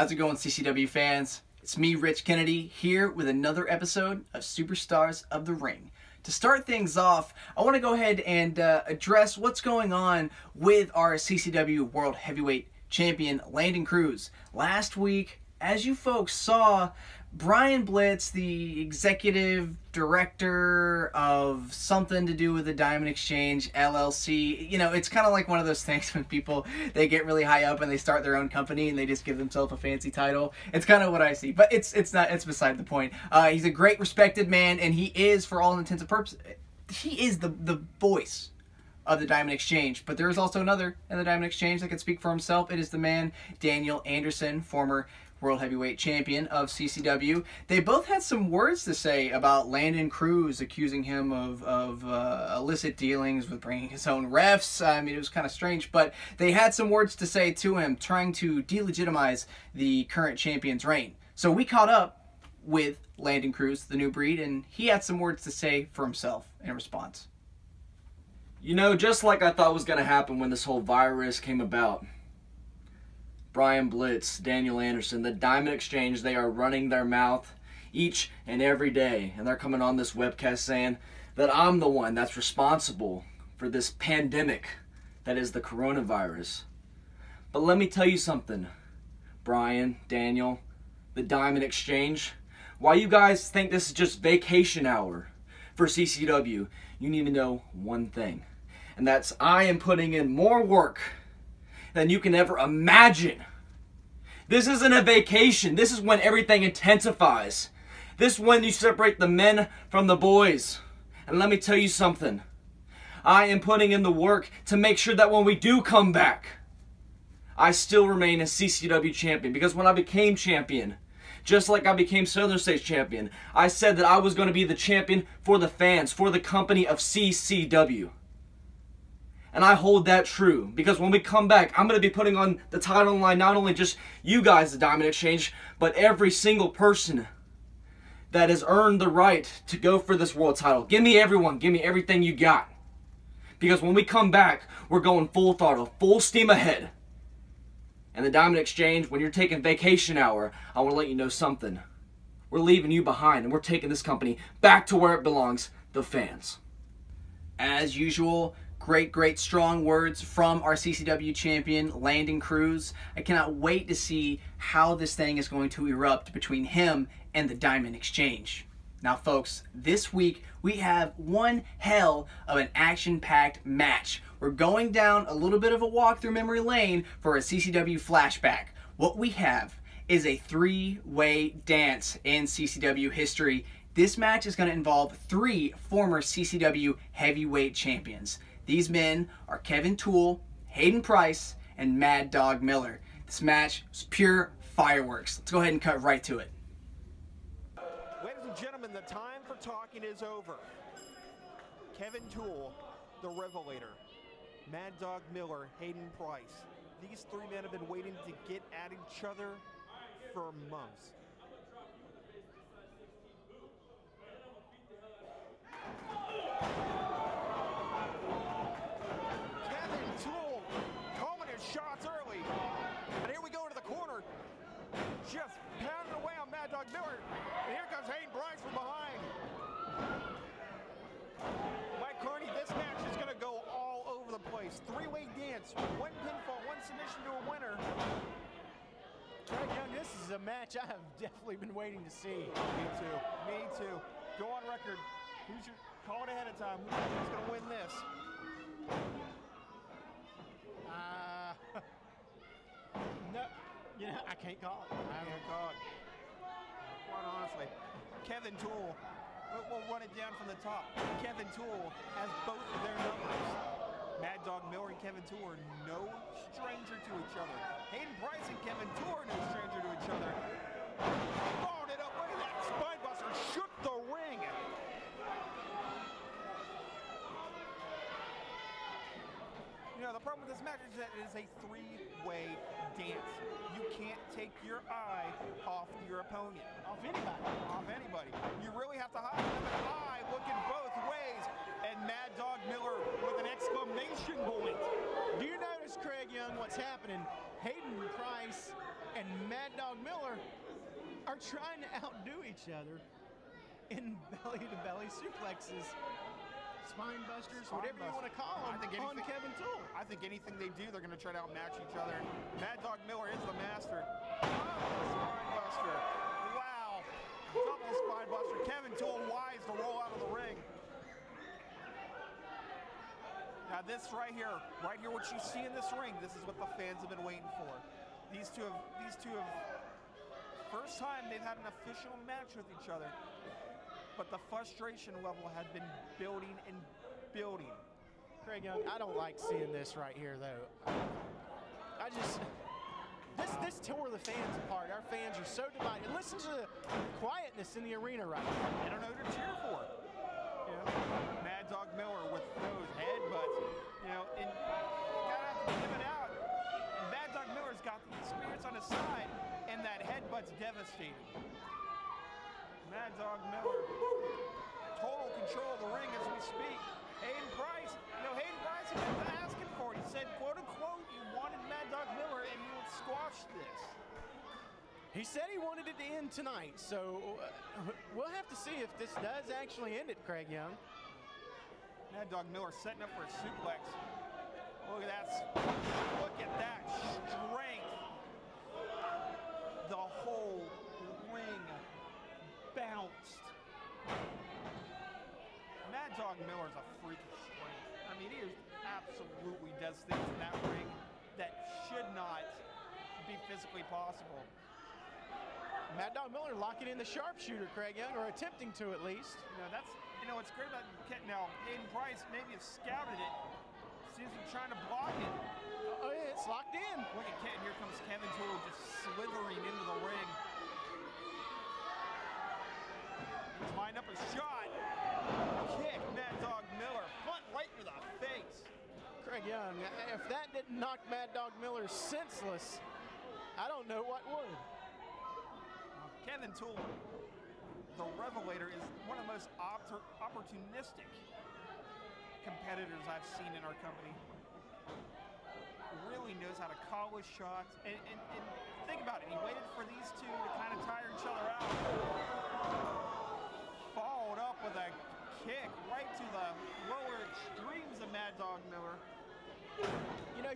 How's it going, CCW fans? It's me, Rich Kennedy, here with another episode of Superstars of the Ring. To start things off, I want to go ahead and address what's going on with our CCW World Heavyweight Champion, Landon Crews. Last week, as you folks saw, Brian Blitz, the executive director of something to do with the Diamond Exchange, LLC, you know, it's kind of like one of those things when people, they get really high up and they start their own company and they just give themselves a fancy title. It's kind of what I see, but it's beside the point. He's a great respected man, and he is, for all intents and purposes, he is the voice of the Diamond Exchange. But there is also another in the Diamond Exchange that can speak for himself. It is the man, Daniel Anderson, former World Heavyweight Champion of CCW. They both had some words to say about Landon Crews, accusing him of illicit dealings with bringing his own refs. I mean, it was kind of strange, but they had some words to say to him, trying to delegitimize the current champion's reign. So we caught up with Landon Crews, the new breed, and he had some words to say for himself in response. You know, just like I thought was going to happen when this whole virus came about, Brian Blitz, Daniel Anderson, the Diamond Exchange, they are running their mouth each and every day. And they're coming on this webcast saying that I'm the one that's responsible for this pandemic that is the coronavirus. But let me tell you something, Brian, Daniel, the Diamond Exchange. Why you guys think this is just vacation hour for CCW, you need to know one thing. And that's I am putting in more work than you can ever imagine. This isn't a vacation. This is when everything intensifies. This is when you separate the men from the boys. And let me tell you something. I am putting in the work to make sure that when we do come back, I still remain a CCW champion. Because when I became champion, just like I became Southern States champion, I said that I was going to be the champion for the fans, for the company of CCW. And I hold that true, because when we come back, I'm going to be putting on the title line not only just you guys, the Diamond Exchange, but every single person that has earned the right to go for this world title. Give me everyone. Give me everything you got. Because when we come back, we're going full throttle, full steam ahead. And the Diamond Exchange, when you're taking vacation hour, I want to let you know something. We're leaving you behind, and we're taking this company back to where it belongs, the fans. As usual, great strong words from our CCW champion, Landon Crews. I cannot wait to see how this thing is going to erupt between him and the Diamond Exchange. Now folks, this week we have one hell of an action-packed match. We're going down a little bit of a walk through memory lane for a CCW flashback. What we have is a three-way dance in CCW history. This match is going to involve three former CCW heavyweight champions. These men are Kevin Toole, Hayden Price, and Mad Dog Miller. This match is pure fireworks. Let's go ahead and cut right to it. Ladies and gentlemen, the time for talking is over. Kevin Toole, the Revelator. Mad Dog Miller, Hayden Price. These three men have been waiting to get at each other for months. Toole calling his shots early. And here we go to the corner. Just pounding away on Mad Dog Miller. And here comes Hayden Price from behind. Mike Carney, this match is going to go all over the place. Three-way dance, one pinfall, one submission to a winner. Craig Young, this is a match I have definitely been waiting to see. Me too. Me too. Go on record. Who's your call it ahead of time? Who's going to win this? No, you know, I can't call it. I can't call it. Quite honestly, Kevin Toole, we'll run it down from the top. Kevin Toole has both of their numbers. Mad Dog Miller and Kevin Toole are no stranger to each other. Hayden Price and Kevin Toole are no stranger to each other. Followed it up. Look at that spine buster. Shook the ring. You know, the problem with this match is that it is a three-way dance. You can't take your eye off your opponent. Off anybody. Off anybody. You really have to have an eye looking both ways. And Mad Dog Miller with an exclamation point. Do you notice, Craig Young, what's happening? Hayden Price and Mad Dog are trying to outdo each other in belly-to-belly suplexes, spine busters, whatever you want to call them, on Kevin Toole. I think anything they do, they're going to try to outmatch each other. Mad Dog Miller is the master. Spine buster. Wow. Double spine buster. Kevin Toole wise to roll out of the ring. Now this right here, what you see in this ring, this is what the fans have been waiting for. These two have, first time they've had an official match with each other, but the frustration level had been building and building. Craig Young, I don't like seeing this right here though. This tore the fans apart. Our fans are so divided. Listen to the quietness in the arena right now. They don't know who to cheer for. You know, Mad Dog Miller with those headbutts. You know, and you gotta have to give it out. Mad Dog Miller's got the experience on his side, and that headbutt's devastating. Mad Dog Miller, total control of the ring as we speak. Hayden Price, Hayden Price has been asking for it. He said, quote unquote, you wanted Mad Dog Miller and you would squash this. He said he wanted it to end tonight, so we'll have to see if this does actually end it, Craig Young. Mad Dog Miller setting up for a suplex. Look at that strength. The whole ring bounced. Mad Dog Miller's a freak of strength. I mean, he absolutely does things in that ring that should not be physically possible. Mad Dog Miller locking in the sharpshooter, Craig Young, or attempting to at least. What's great about now, Hayden Price maybe has scouted it. Seems to be trying to block it. Oh, yeah, it's locked in. Look at Kevin, here comes Kevin Toole just slithering into the ring. He's lined up a shot. Kick, Mad Dog Miller, front right to the face. Craig Young, if that didn't knock Mad Dog Miller senseless, I don't know what would. Kevin Toole, the Revelator, is one of the most opportunistic competitors I've seen in our company. Really knows how to call his shots. And think about it, he waited for these two to kind of tire each other out. Followed up with a kick right to the lower extremes of Mad Dog Miller.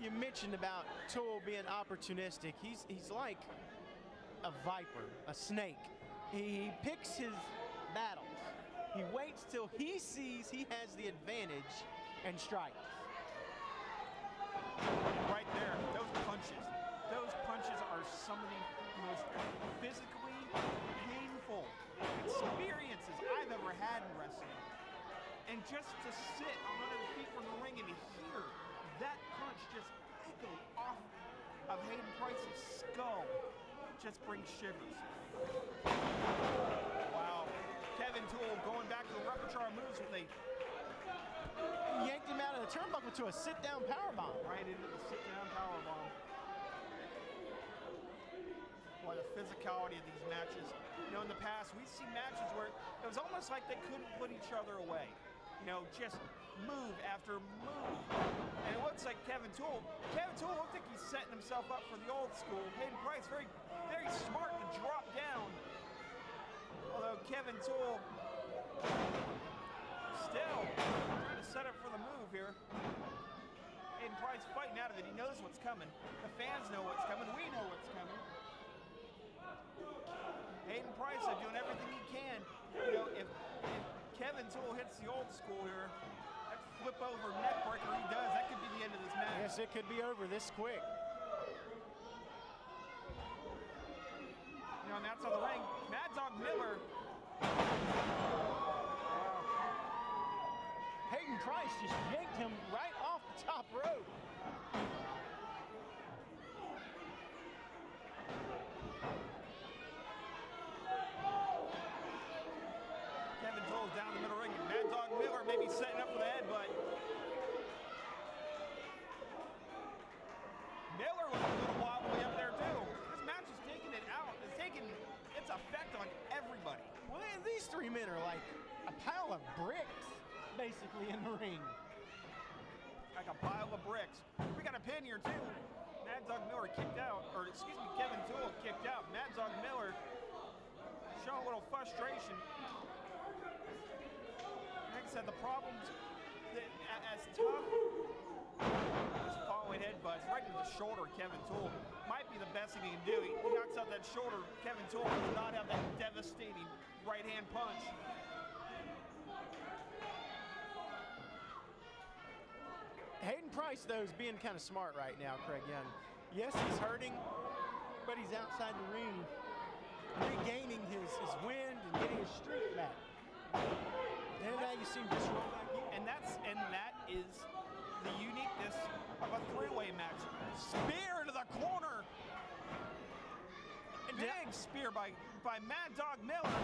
You mentioned about Toole being opportunistic. He's like a viper, a snake. He picks his battles. He waits till he sees he has the advantage and strikes. Right there, those punches are some of the most physically painful experiences I've ever had in wrestling. And just to sit 100 feet from the ring and to hear that punch just echo off of Hayden Price's skull just brings shivers. Wow. Kevin Toole going back to the repertoire moves with a... Yanked him out of the turnbuckle to a sit-down powerbomb. Right into the sit-down powerbomb. Boy, the physicality of these matches. In the past, we've seen matches where it was almost like they couldn't put each other away. Just move after move. And it looks like Kevin Toole looks like he's setting himself up for the old school. Hayden Price, very, very smart to drop down. Although Kevin Toole still trying to set up for the move here. Hayden Price fighting out of it. He knows what's coming. The fans know what's coming. We know what's coming. Hayden Price is doing everything he can. If Kevin Toole hits the old school here, that flip over neck breaker he does, that could be the end of this match. Yes, it could be over this quick. On the outside of the ring, Mad Dog Miller. Hayden Price just yanked him right off the top rope. Kevin Toole down the middle ring, and Mad Dog Miller maybe setting up for the headbutt. Miller was a little wobbly up there too. This match is taking it out. It's taking its effect on everybody. Well, these three men are like a pile of bricks, basically, in the ring. Like a pile of bricks. We got a pin here too. Mad Dog Miller kicked out, or excuse me, Kevin Toole kicked out. Mad Dog Miller showing a little frustration. Like I said, the problems as tough as following headbutts right into the shoulder of Kevin Toole might be the best thing he can do. He knocks out that shoulder. Kevin Toole does not have that devastating right hand punch. Hayden Price, though, is being kind of smart right now, Craig Young. Yes, he's hurting, but he's outside the ring, regaining his wind and getting his strength back. And now you see him just roll back in. And that is the uniqueness of a three-way match. Spear into the corner. Big spear by Mad Dog Miller.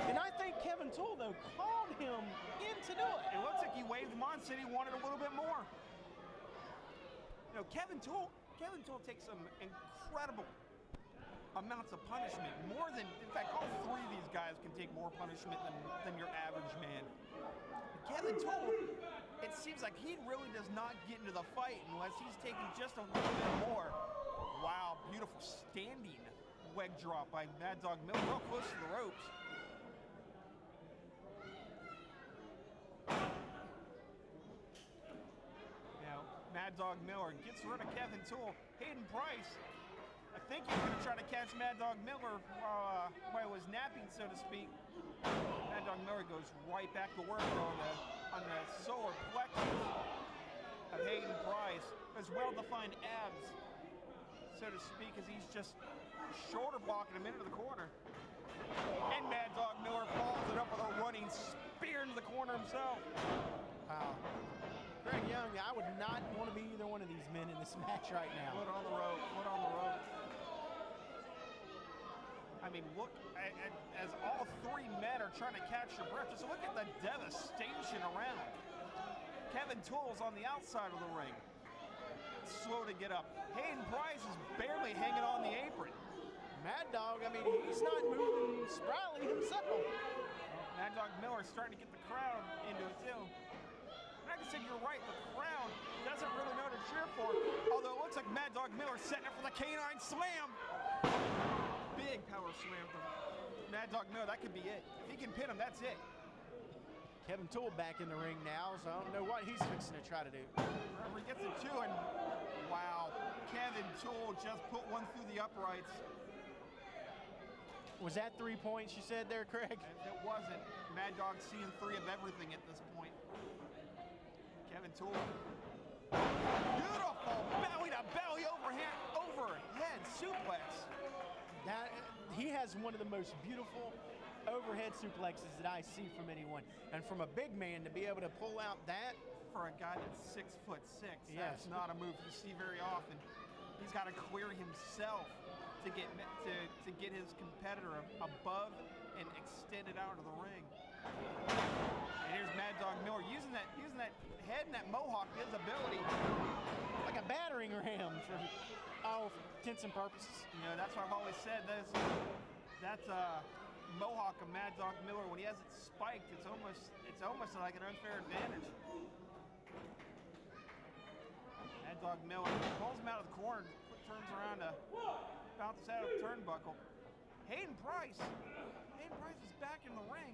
And I think Kevin Toole, though, called him in to do it. It looks like he waved him on, said he wanted a little bit more. You know, Kevin Toole takes some incredible amounts of punishment. More than, in fact, all three of these guys can take more punishment than your average man. Kevin Toole, it seems like he really does not get into the fight unless he's taking just a little bit more. Wow, beautiful standing leg drop by Mad Dog Miller, real close to the ropes. Now, Mad Dog Miller gets rid of Kevin Toole. Hayden Price, I think he's going to try to catch Mad Dog Miller while he was napping, so to speak. Mad Dog Miller goes right back to work on the solar plexus of Hayden Price. Has well-defined abs, so to speak, as he's just shoulder blocking him into the corner. And Mad Dog Miller follows it up with a running spear into the corner himself. Wow. Craig Young, I would not want to be either one of these men in this match right now. Foot on the rope, foot on the rope. I mean, look, as all three men are trying to catch their breath, just look at the devastation around. Kevin Toole's on the outside of the ring. Slow to get up. Hayden Price is barely hanging on the apron. Mad Dog, I mean, he's not moving spryly himself. Mad Dog Miller starting to get the crowd into it too. Like I said, you're right, the crowd doesn't really know to cheer for, although it looks like Mad Dog Miller setting up for the canine slam. Big power slam from Mad Dog Miller, that could be it. If he can pin him, that's it. Kevin Toole back in the ring now, so I don't know what he's fixing to try to do. Remember, he gets it too, and wow, Kevin Toole just put one through the uprights. Was that 3 points you said there, Craig? It wasn't. Mad Dog seeing three of everything at this point. Kevin Toole. Beautiful belly to belly overhead suplex. That, he has one of the most beautiful overhead suplexes that I see from anyone. And from a big man to be able to pull out that. For a guy that's 6'6", yes, that's not a move you see very often. He's got to clear himself to get his competitor above and extended out of the ring. And here's Mad Dog Miller using that head and that mohawk, his ability. Like a battering ram for all intents and purposes. You know, that's what I've always said. That's mohawk of Mad Dog Miller. When he has it spiked, it's almost like an unfair advantage. Mad Dog Miller pulls him out of the corner, turns around to bounce out of the turnbuckle. Hayden Price is back in the ring.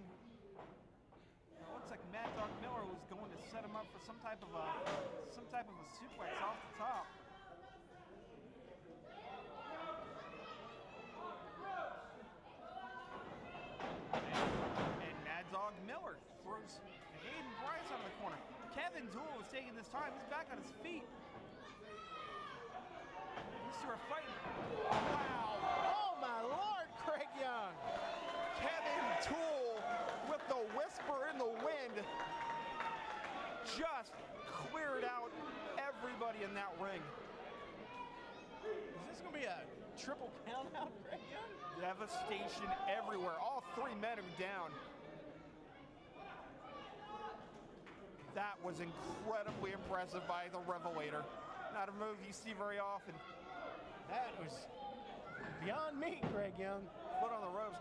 It looks like Mad Dog Miller was going to set him up for some type of a suplex off the top. And Mad Dog Miller throws Hayden Price out of the corner. Kevin Toole is taking this time. He's back on his feet. These two are fighting. Wow. Oh my Lord, Craig Young. Kevin Toole with the whisper in the wind just cleared out everybody in that ring. Is this going to be a triple count out, Craig Young? Devastation everywhere. All three men are down. That was incredibly impressive by the Revelator. Not a move you see very often. That was beyond me, Craig Young. Foot on the ropes.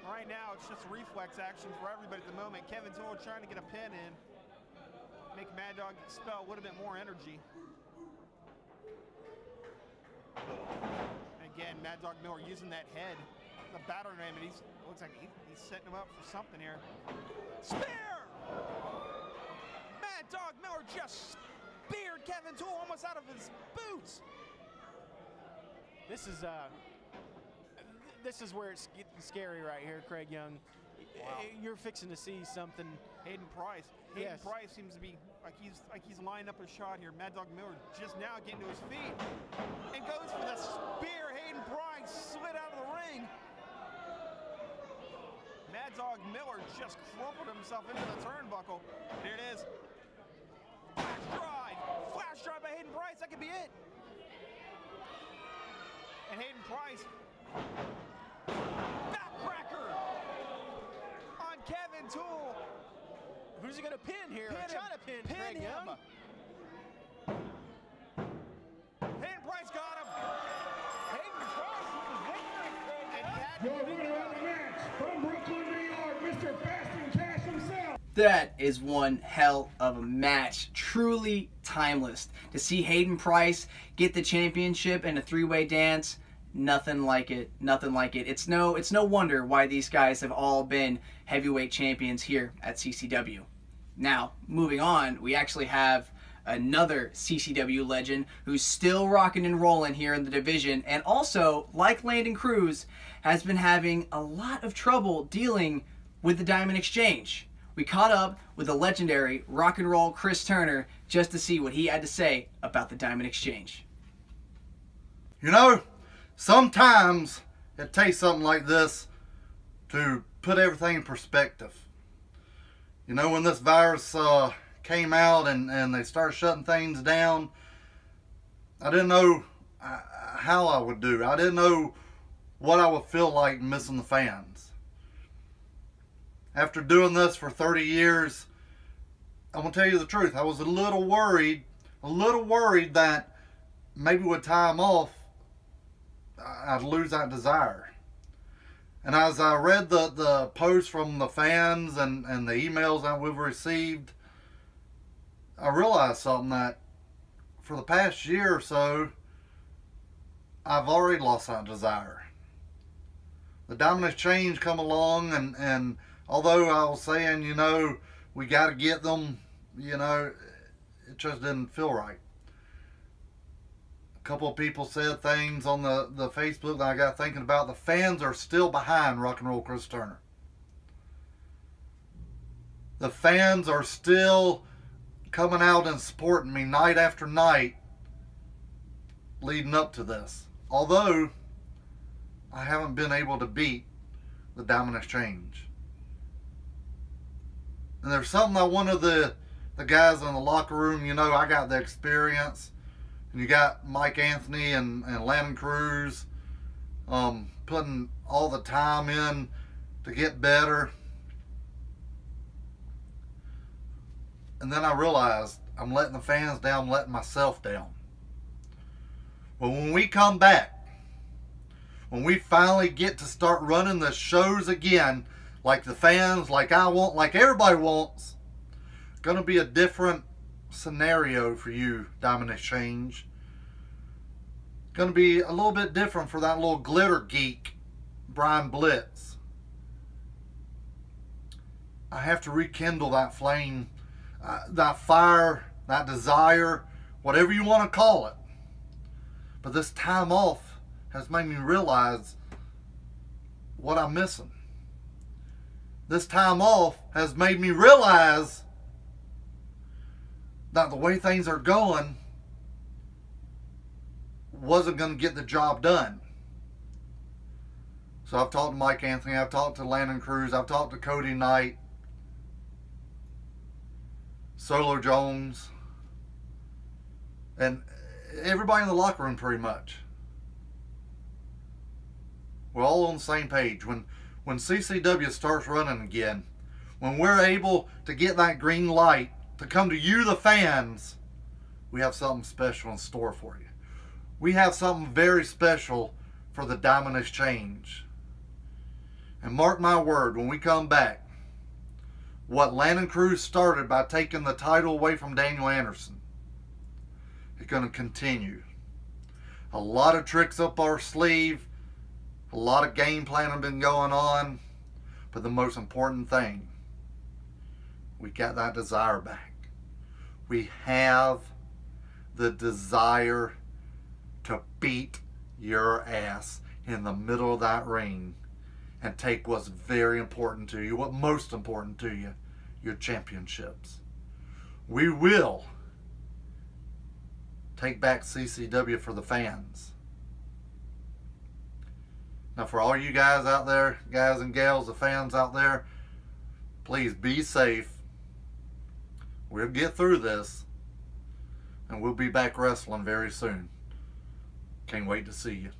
Right now, it's just reflex action for everybody at the moment. Kevin Toole trying to get a pin in. Make Mad Dog expel a little bit more energy. And again, Mad Dog Miller using that head the battering ram, and looks like he's setting him up for something here. Spear! Mad Dog Miller just speared Kevin Toole almost out of his boots. This is where it's getting scary right here, Craig Young. Wow. You're fixing to see something. Hayden Price. Hayden Price seems to be like he's lined up a shot here. Mad Dog Miller just now getting to his feet and goes for the spear. Hayden Price slid out of the ring. Mad Dog Miller just crumpled himself into the turnbuckle. There it is. Flash drive by Hayden Price. That could be it. And Hayden Price, backcracker on Kevin Toole. Who's he going to pin here? Trying to pin Craig him. Young. Hayden Price got him. Hayden Price with the victory, Craig Young. Your winner of the match from Brooklyn, New York, Mr. Fast and Cash himself. That is one hell of a match. Truly timeless. To see Hayden Price get the championship in a three-way dance, nothing like it. Nothing like it. It's no wonder why these guys have all been heavyweight champions here at CCW. Now, moving on, we actually have another CCW legend who's still rocking and rolling here in the division, and also, like Landon Crews, has been having a lot of trouble dealing with the Diamond Exchange. We caught up with the legendary rock and roll Chris Turner just to see what he had to say about the Diamond Exchange. You know, sometimes it takes something like this to put everything in perspective. You know, when this virus came out and they started shutting things down, I didn't know how I would do. I didn't know what I would feel like missing the fans. After doing this for 30 years, I'm going to tell you the truth. I was a little worried that maybe with time off, I'd lose that desire. And as I read the posts from the fans and the emails that we've received, I realized something, that for the past year or so, I've already lost that desire. The Diamond Exchange come along, and although I was saying, you know, we got to get them, you know, it just didn't feel right. A couple of people said things on the Facebook that I got thinking about. The fans are still behind Rock and Roll Chris Turner. The fans are still coming out and supporting me night after night leading up to this. Although I haven't been able to beat the Diamond Exchange. And there's something that one of the guys in the locker room, you know, I got the experience. And you got Mike Anthony and Landon Crews putting all the time in to get better. And then I realized I'm letting the fans down, I'm letting myself down. But when we come back, when we finally get to start running the shows again, like the fans, like I want, like everybody wants, going to be a different scenario for you, Diamond Exchange. Going to be a little bit different for that little glitter geek, Brian Blitz. I have to rekindle that flame, that fire, that desire, whatever you want to call it. But this time off has made me realize what I'm missing. This time off has made me realize that the way things are going wasn't going to get the job done. So I've talked to Mike Anthony, I've talked to Landon Crews, I've talked to Cody Knight, Solo Jones, and everybody in the locker room pretty much. We're all on the same page. When CCW starts running again, when we're able to get that green light to come to you, the fans, we have something special in store for you. We have something very special for the Diamond Exchange. And mark my word, when we come back, what Landon Crews started by taking the title away from Daniel Anderson is going to continue. A lot of tricks up our sleeve, A lot of game planning been going on, but the most important thing, we got that desire back. We have the desire to beat your ass in the middle of that ring and take what's very important to you, what's most important to you, your championships. We will take back CCW for the fans. Now, for all you guys out there, guys and gals, the fans out there, please be safe. We'll get through this, and we'll be back wrestling very soon. Can't wait to see you.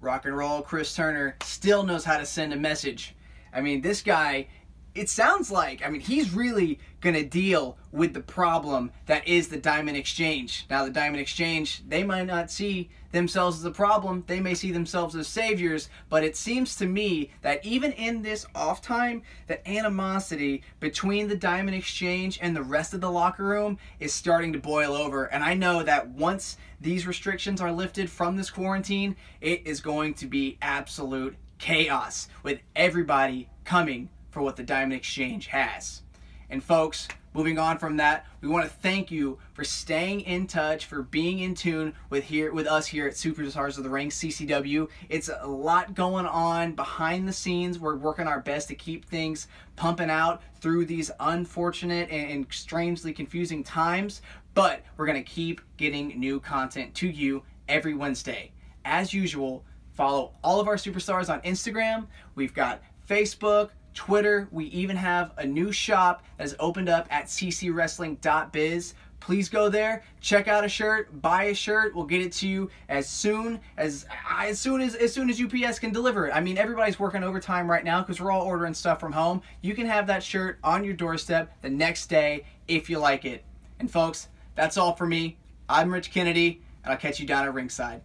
Rock and roll Chris Turner still knows how to send a message. I mean, this guy, it sounds like, I mean, he's really going to deal with the problem that is the Diamond Exchange. Now, the Diamond Exchange, they might not see themselves as a problem. They may see themselves as saviors, but it seems to me that even in this off time, that animosity between the Diamond Exchange and the rest of the locker room is starting to boil over. And I know that once these restrictions are lifted from this quarantine, it is going to be absolute chaos with everybody coming for what the Diamond Exchange has. And folks, moving on from that, we want to thank you for staying in touch, for being in tune with us here at Superstars of the Ring, CCW. It's a lot going on behind the scenes. We're working our best to keep things pumping out through these unfortunate and strangely confusing times, but we're going to keep getting new content to you every Wednesday. As usual, follow all of our superstars on Instagram. We've got Facebook, Twitter. We even have a new shop that has opened up at ccwrestling.biz. Please go there, check out a shirt, buy a shirt. We'll get it to you as soon as UPS can deliver it. I mean, everybody's working overtime right now because we're all ordering stuff from home. You can have that shirt on your doorstep the next day if you like it. And folks, that's all for me. I'm Rich Kennedy, and I'll catch you down at ringside.